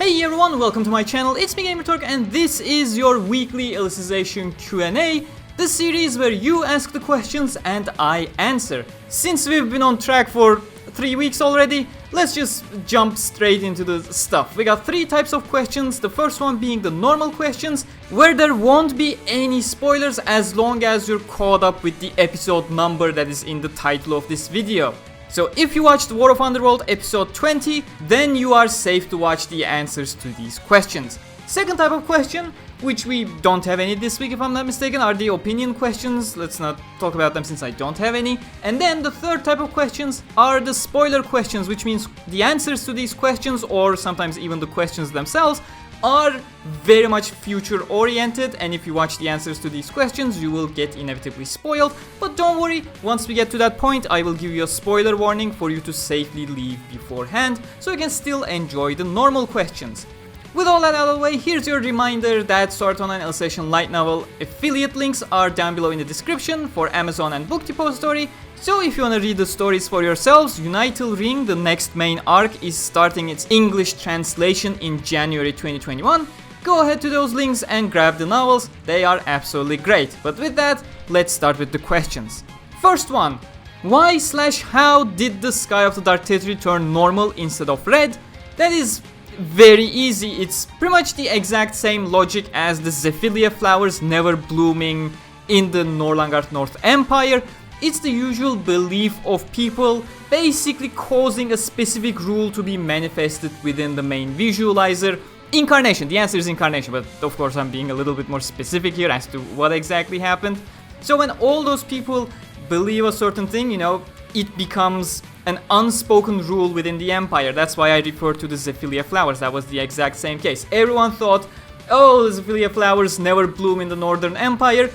Hey everyone, welcome to my channel, it's me Gamerturk and this is your weekly Alicization Q&A, the series where you ask the questions and I answer. Since we've been on track for 3 weeks already, let's just jump straight into the stuff. We got 3 types of questions, the first one being the normal questions, where there won't be any spoilers as long as you're caught up with the episode number that is in the title of this video. So if you watched War of Underworld episode 20, then you are safe to watch the answers to these questions. Second type of question, which we don't have any this week if I'm not mistaken, are the opinion questions. Let's not talk about them since I don't have any. And then the third type of questions are the spoiler questions, which means the answers to these questions, or sometimes even the questions themselves, are very much future oriented, and if you watch the answers to these questions you will get inevitably spoiled. But don't worry, once we get to that point I will give you a spoiler warning for you to safely leave beforehand, so you can still enjoy the normal questions. With all that out of the way, here's your reminder that Sword Art Online Alicization light novel affiliate links are down below in the description for Amazon and Book Depository. So if you want to read the stories for yourselves, Unital Ring, the next main arc, is starting its English translation in January 2021. Go ahead to those links and grab the novels, they are absolutely great. But with that, let's start with the questions. First one, why/how did the sky of the Dark Territory turn normal instead of red? That is very easy, it's pretty much the exact same logic as the Zephylia flowers never blooming in the Norlangarth North Empire. It's the usual belief of people basically causing a specific rule to be manifested within the main visualizer. Incarnation, the answer is incarnation, but of course I'm being a little bit more specific here as to what exactly happened. So when all those people believe a certain thing, you know, it becomes an unspoken rule within the empire. That's why I refer to the Zephylia flowers. That was the exact same case. Everyone thought, oh, the Zephylia flowers never bloom in the Northern Empire,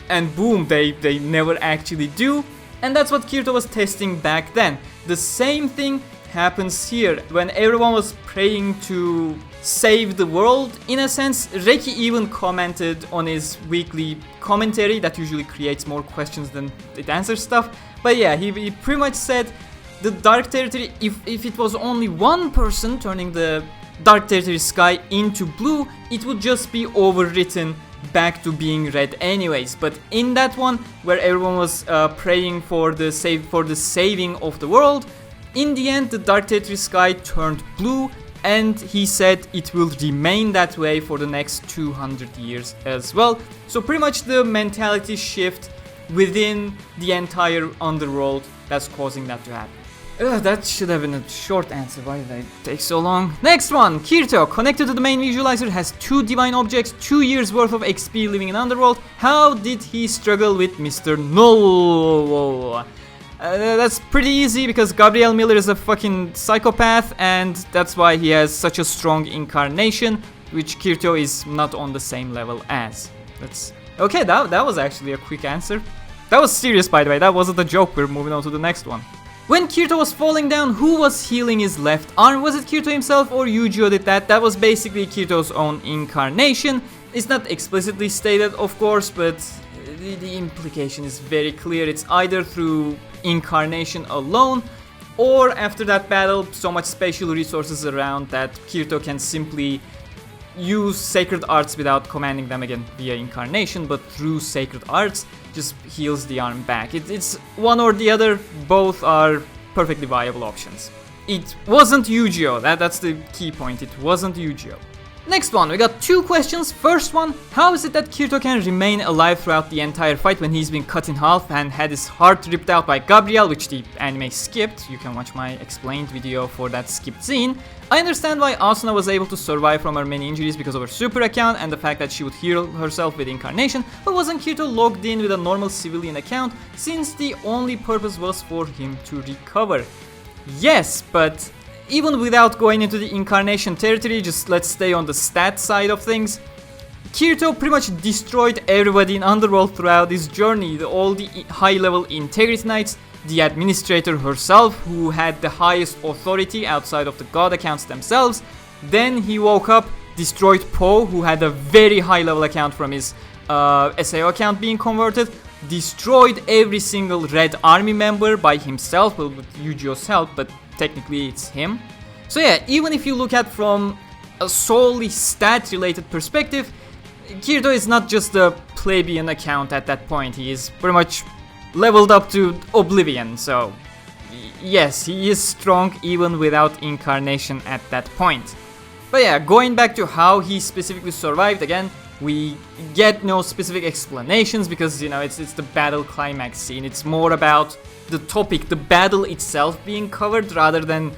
and boom, they never actually do. And that's what Kirito was testing back then. The same thing happens here. When everyone was praying to save the world, in a sense, Reki even commented on his weekly commentary that usually creates more questions than it answers stuff. But yeah, he pretty much said the Dark Territory, if it was only one person turning the Dark Territory sky into blue, it would just be overwritten back to being red anyways. But in that one where everyone was praying for the saving of the world, in the end the Dark Territory sky turned blue, and he said it will remain that way for the next 200 years as well. So pretty much the mentality shift within the entire Underworld that's causing that to happen. That should have been a short answer, why did I take so long? Next one, Kirito, connected to the main visualizer, has 2 divine objects, 2 years worth of XP living in Underworld. How did he struggle with Mr. Null? That's pretty easy because Gabriel Miller is a fucking psychopath, and that's why he has such a strong incarnation, which Kirito is not on the same level as. That's okay, that was actually a quick answer. That was serious, by the way, that wasn't a joke. We're moving on to the next one. When Kirito was falling down, who was healing his left arm? Was it Kirito himself or Eugeo did that? That was basically Kirito's own incarnation. It's not explicitly stated, of course, but the implication is very clear. It's either through incarnation alone, or after that battle, so much spatial resources around that Kirito can simply use sacred arts without commanding them again via incarnation, but through sacred arts just heals the arm back. It's one or the other, both are perfectly viable options. It wasn't Eugeo, that's the key point, it wasn't Eugeo. Next one, we got 2 questions. First one, how is it that Kirito can remain alive throughout the entire fight when he's been cut in half and had his heart ripped out by Gabriel, which the anime skipped? You can watch my explained video for that skipped scene. I understand why Asuna was able to survive from her many injuries because of her super account and the fact that she would heal herself with incarnation, but wasn't Kirito logged in with a normal civilian account since the only purpose was for him to recover? Yes, but even without going into the incarnation territory, just let's stay on the stat side of things. Kirito pretty much destroyed everybody in Underworld throughout his journey. All the high-level Integrity Knights, the administrator herself, who had the highest authority outside of the god accounts themselves. Then he woke up, destroyed Poe, who had a very high-level account from his SAO account being converted. Destroyed every single Red Army member by himself, well, with Eugeo's help, but technically it's him. So yeah, even if you look at from a solely stat-related perspective, Kirito is not just a plebeian account at that point. He is pretty much leveled up to oblivion, so yes, he is strong even without incarnation at that point. But yeah, going back to how he specifically survived, again, we get no specific explanations because, you know, it's the battle climax scene. It's more about the topic, the battle itself being covered rather than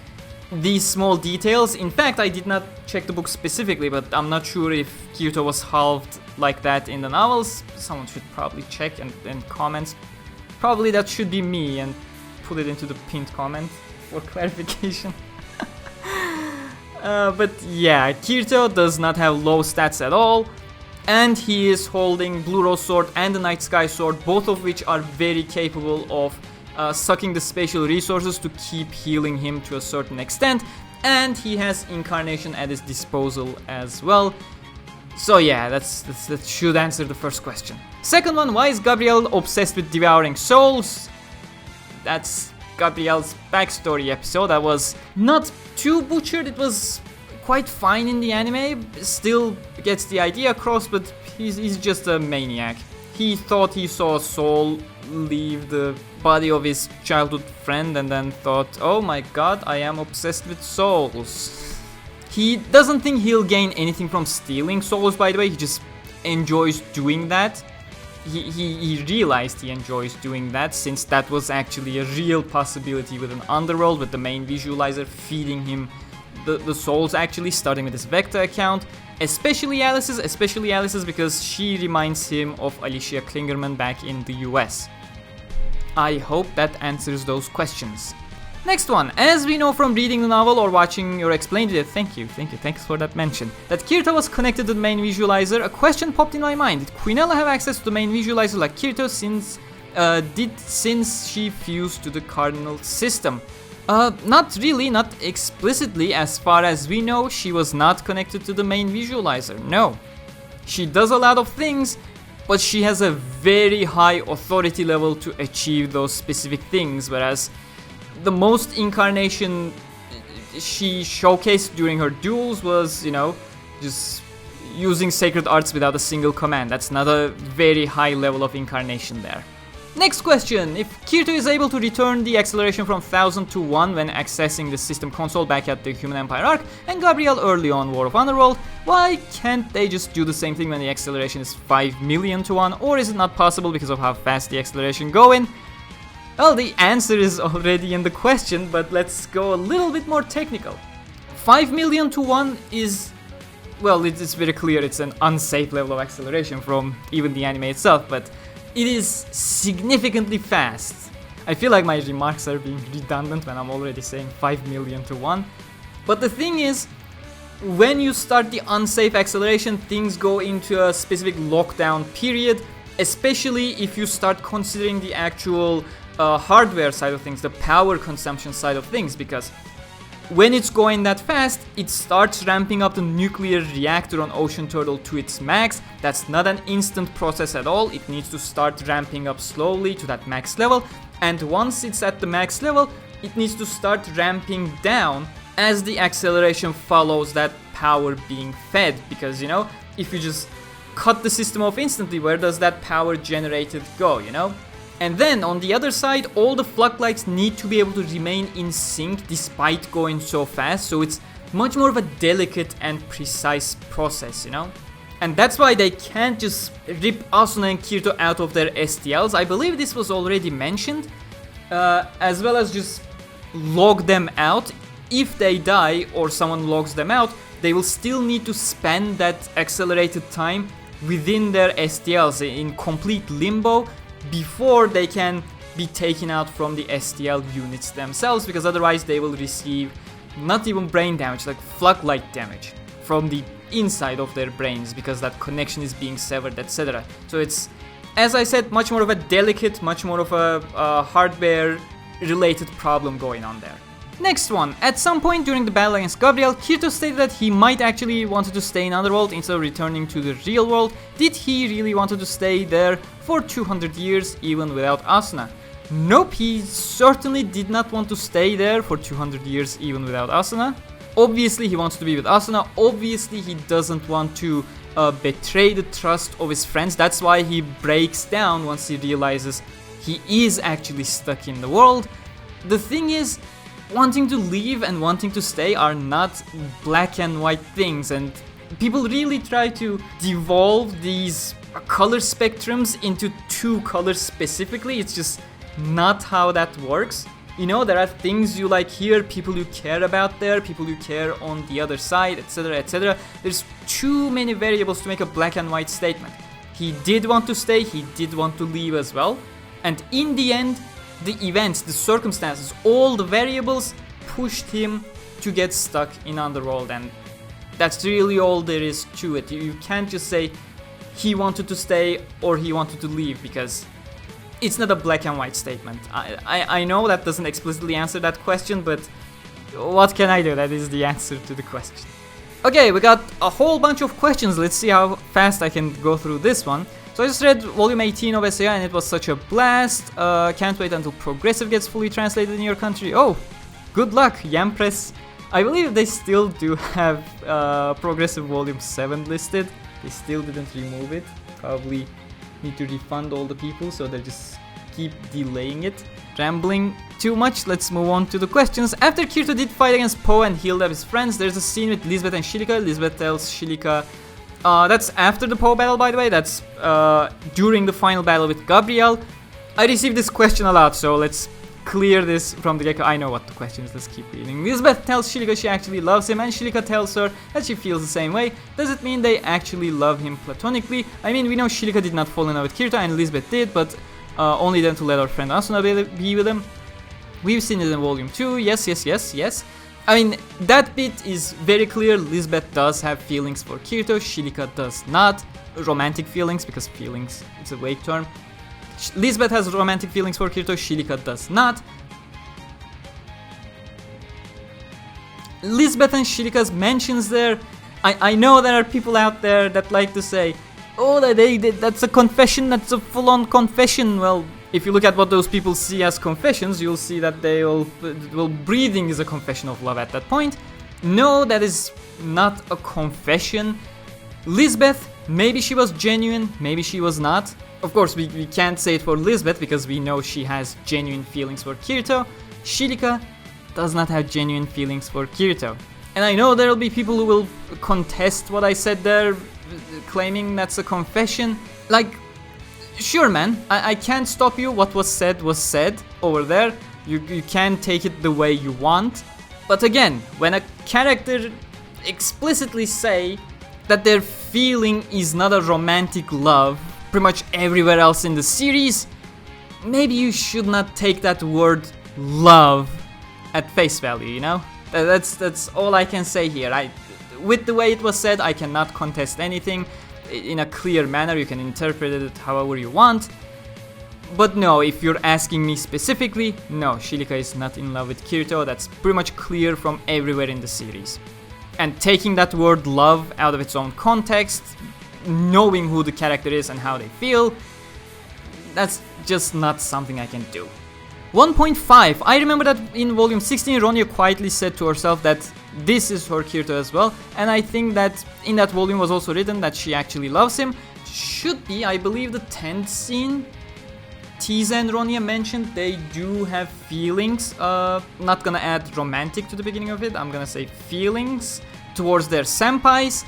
these small details. In fact, I did not check the book specifically, but I'm not sure if Kirito was halved like that in the novels. Someone should probably check and comment. Probably that should be me and put it into the pinned comment for clarification. But yeah, Kirito does not have low stats at all, and he is holding Blue Rose Sword and the Night Sky Sword, both of which are very capable of sucking the spatial resources to keep healing him to a certain extent, and he has incarnation at his disposal as well. So yeah, that should answer the first question. Second one, why is Gabriel obsessed with devouring souls? That's Gabriel's backstory episode. That was not too butchered, it was quite fine in the anime, still gets the idea across, but he's just a maniac. He thought he saw a soul leave the body of his childhood friend and then thought, oh my god, I am obsessed with souls. He doesn't think he'll gain anything from stealing souls, by the way, he just enjoys doing that. He realized he enjoys doing that since that was actually a real possibility with an Underworld, with the main visualizer feeding him the souls, actually starting with his Vector account, especially Alice's because she reminds him of Alicia Klingerman back in the US. I hope that answers those questions. Next one, as we know from reading the novel or watching your explained video, thanks for that mention, that Kirito was connected to the main visualizer, a question popped in my mind. Did Quinella have access to the main visualizer like Kirito since she fused to the cardinal system? Not really, not explicitly. As far as we know, she was not connected to the main visualizer, no. She does a lot of things, but she has a very high authority level to achieve those specific things, whereas the most incarnation she showcased during her duels was, you know, just using sacred arts without a single command. That's not a very high level of incarnation there. Next question, if Kirito is able to return the acceleration from 1000 to 1 when accessing the system console back at the Human Empire arc, and Gabriel early on War of Underworld, why can't they just do the same thing when the acceleration is 5 million to 1, or is it not possible because of how fast the acceleration going? Well, the answer is already in the question, but let's go a little bit more technical. 5 million to 1 is, well, it's very clear it's an unsafe level of acceleration from even the anime itself, but it is significantly fast. I feel like my remarks are being redundant when I'm already saying 5 million to 1. But the thing is, when you start the unsafe acceleration, things go into a specific lockdown period, especially if you start considering the actual hardware side of things, the power consumption side of things, because when it's going that fast, it starts ramping up the nuclear reactor on Ocean Turtle to its max. That's not an instant process at all. It needs to start ramping up slowly to that max level, and once it's at the max level, it needs to start ramping down as the acceleration follows that power being fed, because, you know, if you just cut the system off instantly, where does that power generated go, you know? And then on the other side, all the floodlights need to be able to remain in sync despite going so fast, so it's much more of a delicate and precise process, you know? And that's why they can't just rip Asuna and Kirito out of their STLs. I believe this was already mentioned, as well as just log them out. If they die or someone logs them out, they will still need to spend that accelerated time within their STLs in complete limbo before they can be taken out from the STL units themselves, because otherwise they will receive not even brain damage, like floodlight damage from the inside of their brains, because that connection is being severed, etc. So it's, as I said, much more of a delicate, much more of a hardware related problem going on there. Next one, at some point during the battle against Gabriel, Kirito stated that he might actually wanted to stay in Underworld instead of returning to the real world. Did he really wanted to stay there for 200 years even without Asuna? Nope, he certainly did not want to stay there for 200 years even without Asuna. Obviously he wants to be with Asuna, obviously he doesn't want to betray the trust of his friends. That's why he breaks down once he realizes he is actually stuck in the world. The thing is, wanting to leave and wanting to stay are not black and white things, and people really try to devolve these color spectrums into two colors specifically. It's just not how that works. You know, there are things you like here, people you care about there, people you care on the other side, etc, etc. There's too many variables to make a black and white statement. He did want to stay, he did want to leave as well. And in the end, the events, the circumstances, all the variables pushed him to get stuck in Underworld, and that's really all there is to it. You can't just say he wanted to stay or he wanted to leave, because it's not a black and white statement. I know that doesn't explicitly answer that question, but what can I do? That is the answer to the question. Okay, we got a whole bunch of questions. Let's see how fast I can go through this one. So I just read volume 18 of SAO and it was such a blast. Can't wait until Progressive gets fully translated in your country. Oh, good luck, Yampress. I believe they still do have Progressive volume 7 listed. They still didn't remove it. Probably need to refund all the people, so they just keep delaying it. Rambling too much, let's move on to the questions. After Kirito did fight against Poe and healed up his friends, there's a scene with Lisbeth and Silica. Lisbeth tells Silica, that's after the Poe battle, by the way, that's during the final battle with Gabriel. I received this question a lot, so let's clear this from the get-go. I know what the question is, let's keep reading. Lisbeth tells Silica she actually loves him, and Silica tells her that she feels the same way. Does it mean they actually love him platonically? I mean, we know Silica did not fall in love with Kirito, and Lisbeth did, but only then to let our friend Asuna be with him. We've seen it in volume 2, yes. I mean, that bit is very clear. Lisbeth does have feelings for Kirito, Silica does not. Romantic feelings, because feelings is a vague term. Lisbeth has romantic feelings for Kirito, Silica does not. Lisbeth and Silica's mentions there, I know there are people out there that like to say, oh, that's a confession, that's a full-on confession. Well, if you look at what those people see as confessions, you'll see that breathing is a confession of love at that point. No, that is not a confession. Lisbeth, maybe she was genuine, maybe she was not. Of course, we can't say it for Lisbeth because we know she has genuine feelings for Kirito. Silica does not have genuine feelings for Kirito. And I know there will be people who will contest what I said there, claiming that's a confession. Like, sure man, I can't stop you. What was said over there. You can take it the way you want. But again, when a character explicitly say that their feeling is not a romantic love, pretty much everywhere else in the series, maybe you should not take that word love at face value, you know? That's all I can say here. With the way it was said, I cannot contest anything in a clear manner. You can interpret it however you want. But no, if you're asking me specifically, no, Silica is not in love with Kirito. That's pretty much clear from everywhere in the series. And taking that word love out of its own context, knowing who the character is and how they feel, that's just not something I can do. 1.5. I remember that in volume 16, Ronye quietly said to herself that this is her Kirito as well, and I think that in that volume was also written that she actually loves him. Should be, I believe, the 10th scene. Tease and Ronye mentioned they do have feelings. Not gonna add romantic to the beginning of it, I'm gonna say feelings towards their senpais.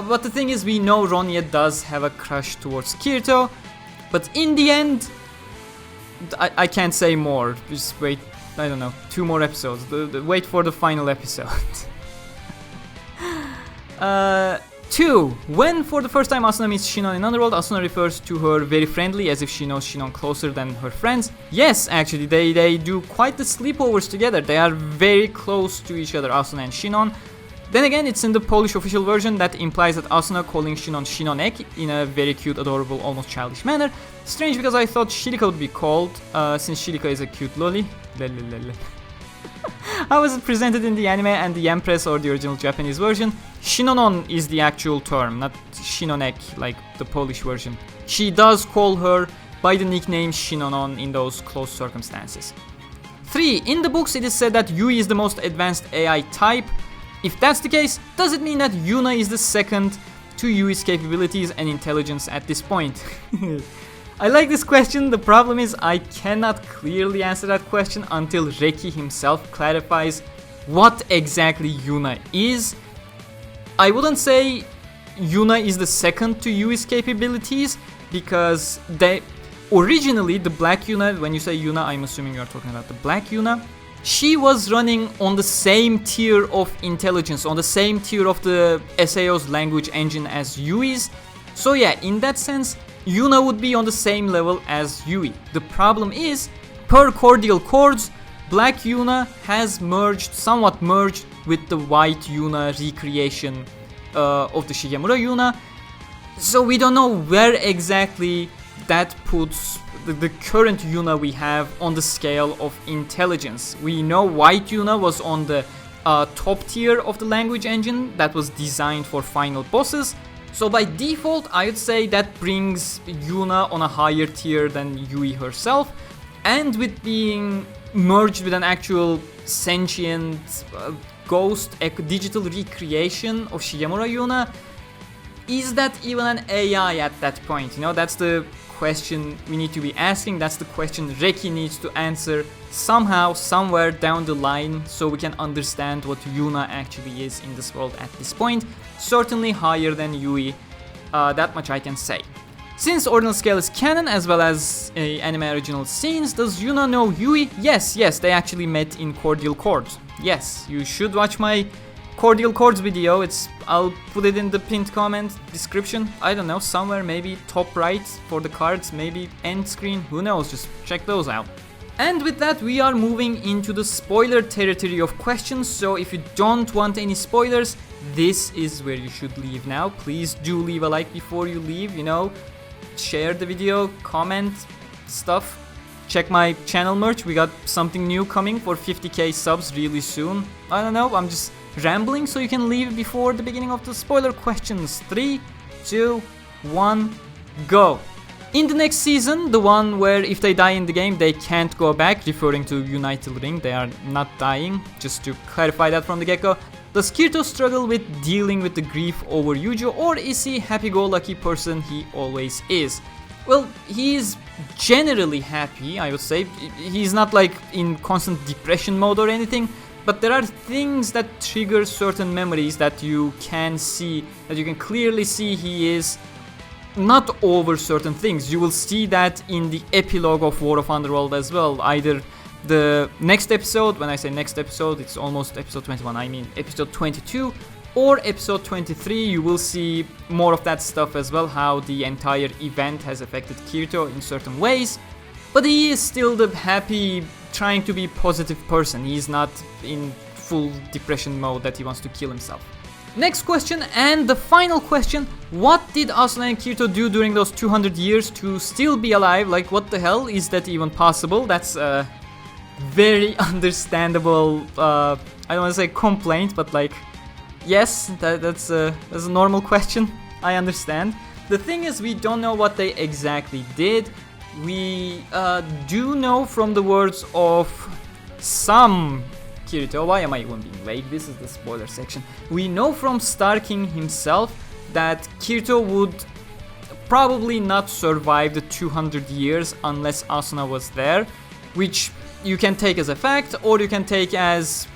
But the thing is, we know Ronye does have a crush towards Kirito, but in the end, I can't say more. Just wait, I don't know, 2 more episodes. Wait for the final episode. 2. When for the first time Asuna meets Sinon in Underworld, Asuna refers to her very friendly, as if she knows Sinon closer than her friends. Yes, actually, they do quite the sleepovers together. They are very close to each other, Asuna and Sinon. Then again, it's in the Polish official version that implies that Asuna calling Sinon Sinonek in a very cute, adorable, almost childish manner. Strange, because I thought Silica would be called, since Silica is a cute loli. How was it presented in the anime and the Empress or the original Japanese version? Shinonon is the actual term, not Shinonek like the Polish version. She does call her by the nickname Shinonon in those close circumstances. 3. In the books it is said that Yui is the most advanced AI type. If that's the case, does it mean that YUNA is the second to Yui's capabilities and intelligence at this point? I like this question. The problem is I cannot clearly answer that question until Reki himself clarifies what exactly YUNA is. I wouldn't say YUNA is the second to Yui's capabilities, because originally the Black YUNA, when you say YUNA, I'm assuming you're talking about the Black YUNA, she was running on the same tier of intelligence, on the same tier of the SAO's language engine as Yui's. So yeah, in that sense, YUNA would be on the same level as Yui. The problem is, per cordial chords, Black YUNA has somewhat merged with the White YUNA recreation of the Shigemura YUNA. So we don't know where exactly that puts the current YUNA we have on the scale of intelligence. We know White YUNA was on the top tier of the language engine that was designed for final bosses. So by default, I would say that brings YUNA on a higher tier than Yui herself. And with being merged with an actual sentient ghost digital recreation of Shigemura YUNA, is that even an AI at that point? You know, that's the question we need to be asking. That's the question Reki needs to answer somehow, somewhere down the line, so we can understand what YUNA actually is in this world at this point. Certainly higher than Yui, that much I can say. Since Ordinal Scale is canon as well as anime original scenes, does YUNA know Yui? Yes, they actually met in Cordial Chords. Yes, you should watch my Cordial Chords video. I'll put it in the pinned comment description. I don't know, somewhere, maybe top right for the cards, maybe end screen, who knows, just check those out. And with that, we are moving into the spoiler territory of questions, so if you don't want any spoilers, this is where you should leave now. Please do leave a like before you leave, you know, share the video, comment, stuff. Check my channel merch, we got something new coming for 50k subs really soon. I don't know, I'm just rambling, so you can leave before the beginning of the spoiler questions. 3, 2, 1, go! In the next season, the one where if they die in the game, they can't go back, referring to Unital Ring, they are not dying, just to clarify that from the get-go. Does Kirito struggle with dealing with the grief over Eugeo, or is he happy-go-lucky person he always is? Well, he is generally happy, I would say. He's not like in constant depression mode or anything, but there are things that trigger certain memories that you can see, that you can clearly see he is not over certain things. You will see that in the epilogue of War of Underworld as well. Either the next episode, when I say next episode, it's almost episode 21, I mean episode 22, or episode 23, you will see more of that stuff as well, how the entire event has affected Kirito in certain ways. But he is still the happy, trying to be positive person. He's not in full depression mode that he wants to kill himself. Next question, and the final question: what did Asuna and Kirito do during those 200 years to still be alive? Like, what the hell? Is that even possible? That's a very understandable, I don't want to say complaint, but like, yes, that's a normal question. I understand. The thing is, we don't know what they exactly did. We do know from the words of some Kirito. Why am I even being vague? This is the spoiler section. We know from Star King himself that Kirito would probably not survive the 200 years unless Asuna was there, which you can take as a fact, or you can take as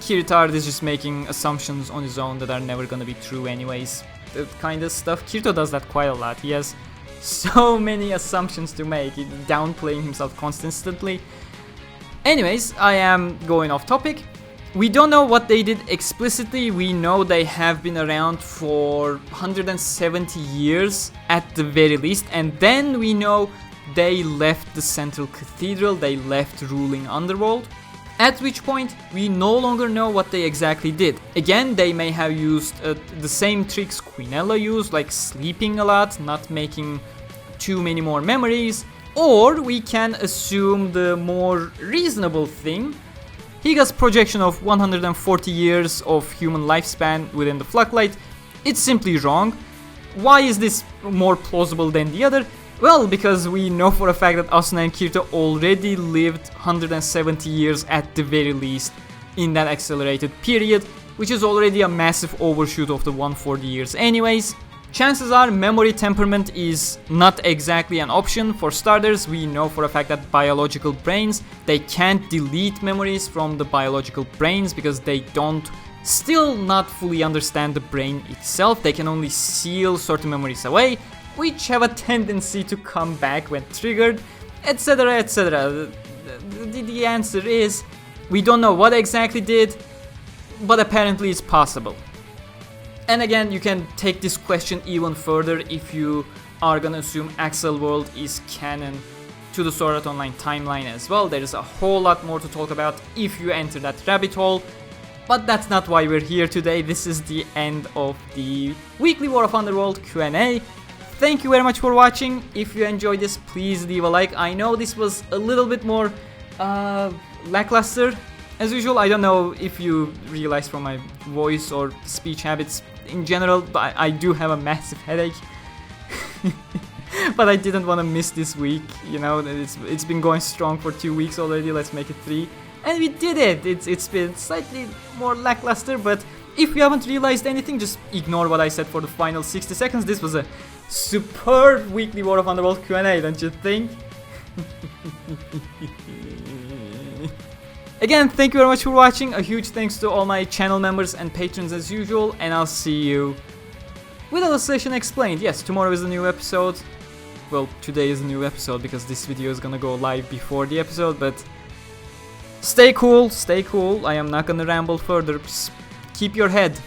Kirito is just making assumptions on his own that are never gonna be true anyways. That kind of stuff. Kirito does that quite a lot. He has so many assumptions to make, downplaying himself constantly. Anyways, I am going off topic. We don't know what they did explicitly. We know they have been around for 170 years at the very least, and then we know they left the central cathedral, they left ruling Underworld. At which point, we no longer know what they exactly did. Again, they may have used the same tricks Quinella used, like sleeping a lot, not making too many more memories. Or we can assume the more reasonable thing. Higa's projection of 140 years of human lifespan within the Floodlight, it's simply wrong. Why is this more plausible than the other? Well, because we know for a fact that Asuna and Kirito already lived 170 years at the very least in that accelerated period. which is already a massive overshoot of the 140 years anyways. Chances are memory temperament is not exactly an option. For starters, we know for a fact that biological brains, they can't delete memories from the biological brains because they don't still not fully understand the brain itself. They can only seal certain memories away, which have a tendency to come back when triggered, etc, etc. The answer is, we don't know what exactly did, but apparently it's possible. And again, you can take this question even further if you are gonna assume Axel World is canon to the Sword Art Online timeline as well. There is a whole lot more to talk about if you enter that rabbit hole, but that's not why we're here today. This is the end of the weekly War of Underworld Q&A. Thank you very much for watching. If you enjoyed this, please leave a like. I know this was a little bit more lackluster as usual. I don't know if you realized from my voice or speech habits in general, but I do have a massive headache. But I didn't want to miss this week, you know. It's been going strong for 2 weeks already. Let's make it 3, and we did it. It's been slightly more lackluster, but if you haven't realized anything, just ignore what I said for the final 60 seconds. This was a superb weekly War of Underworld Q&A, don't you think? Again, thank you very much for watching. A huge thanks to all my channel members and patrons as usual, and I'll see you with Alicization Explained. Yes, tomorrow is a new episode. Well, today is a new episode because this video is gonna go live before the episode, but stay cool, stay cool. I am not gonna ramble further. Just keep your head.